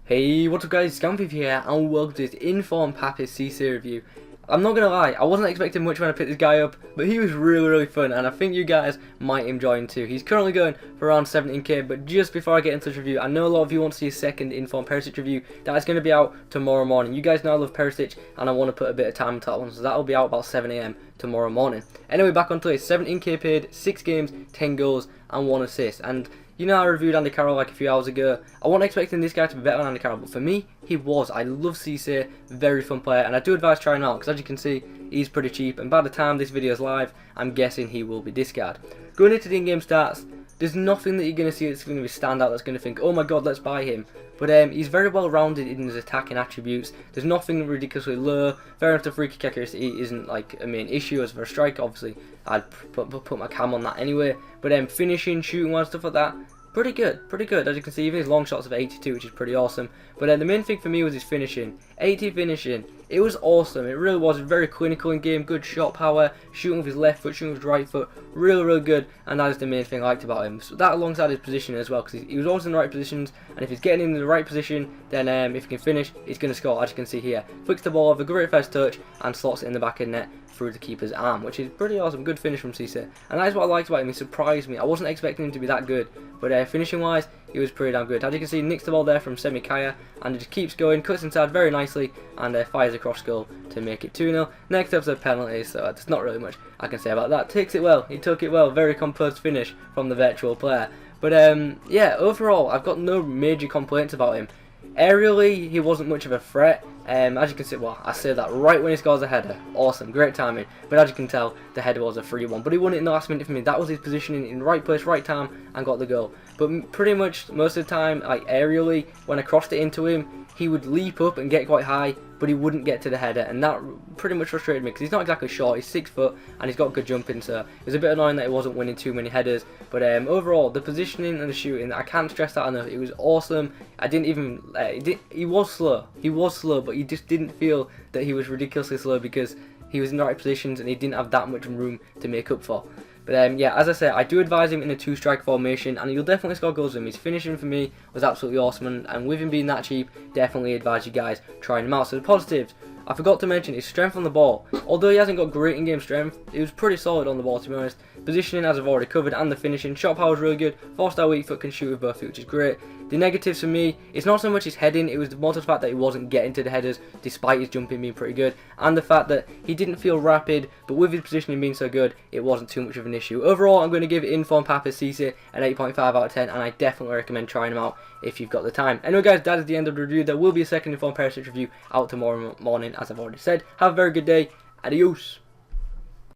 Hey, what's up guys, Fifa here, and welcome to this Informed Pappy Cisse review. I'm not gonna lie, I wasn't expecting much when I picked this guy up, but he was really fun, and I think you guys might enjoy him too. He's currently going for around 17k, but just before I get into this review, I know a lot of you want to see a second Informed Perisic review. That is going to be out tomorrow morning. You guys know I love Perisic, and I want to put a bit of time into that one, so that'll be out about 7 AM tomorrow morning. Anyway, back onto it, 17k paid, 6 games, 10 goals, and 1 assist, and you know, I reviewed Andy Carroll like a few hours ago. I wasn't expecting this guy to be better than Andy Carroll, but for me, he was. I love Cisse, very fun player, and I do advise trying him out, because as you can see, he's pretty cheap, and by the time this video is live, I'm guessing he will be discarded. Going into the in-game stats, there's nothing that you're going to see that's going to be standout that's going to think, oh my god, let's buy him. But he's very well rounded in his attacking attributes. There's nothing ridiculously low. Fair enough, the free kick accuracy isn't like a main issue as for a striker. Obviously, I'd put my cam on that anyway. But finishing, shooting, and stuff like that, pretty good. As you can see, even his long shots of 82, which is pretty awesome. But the main thing for me was his finishing. 80 finishing, it was awesome. It really was very clinical in game. Good shot power, shooting with his left foot, shooting with his right foot, really good. And that is the main thing I liked about him. So that alongside his positioning as well, because he was always in the right positions. And if he's getting in the right position, then if he can finish, he's going to score. As you can see here, flicks the ball with a great first touch and slots it in the back of the net through the keeper's arm, which is pretty awesome. Good finish from Cisse, and that is what I liked about him. He surprised me. I wasn't expecting him to be that good, but finishing wise, he was pretty damn good. As you can see, nicks the ball there from Kaya, and it just keeps going, cuts inside very nicely, and fires across goal to make it 2-0. Next up's a penalty, so there's not really much I can say about that. Takes it well, he took it well, very composed finish from the virtual player. But yeah, overall, I've got no major complaints about him. Aerially, he wasn't much of a threat. As you can see, well, I say that right when he scores a header. Awesome, great timing. But as you can tell, the header was a 3-1. But he won it in the last minute for me. That was his positioning in the right place, right time, and got the goal. But pretty much most of the time, like aerially, when I crossed it into him, he would leap up and get quite high, but he wouldn't get to the header, and that pretty much frustrated me because he's not exactly short. He's 6 foot and he's got good jumping, so it was a bit annoying that he wasn't winning too many headers. But overall, the positioning and the shooting, I can't stress that enough. It was awesome. I didn't even he was slow, but you just didn't feel that he was ridiculously slow because he was in the right positions and he didn't have that much room to make up for. But yeah, as I said, I do advise him in a 2-strike formation, and he'll definitely score goals with him. His finishing for me was absolutely awesome, and with him being that cheap, definitely advise you guys trying him out. So the positives, I forgot to mention his strength on the ball. Although he hasn't got great in-game strength, he was pretty solid on the ball, to be honest. Positioning, as I've already covered, and the finishing. Shot power is really good. 4-star weak foot, can shoot with both feet, which is great. The negatives for me, it's not so much his heading, it was more the fact that he wasn't getting to the headers despite his jumping being pretty good, and the fact that he didn't feel rapid, but with his positioning being so good, it wasn't too much of an issue. Overall, I'm going to give Informed Pappy Cisse an 8.5 out of 10, and I definitely recommend trying him out if you've got the time. Anyway guys, that is the end of the review. There will be a second Informed Perisic review out tomorrow morning, as I've already said. Have a very good day. Adios.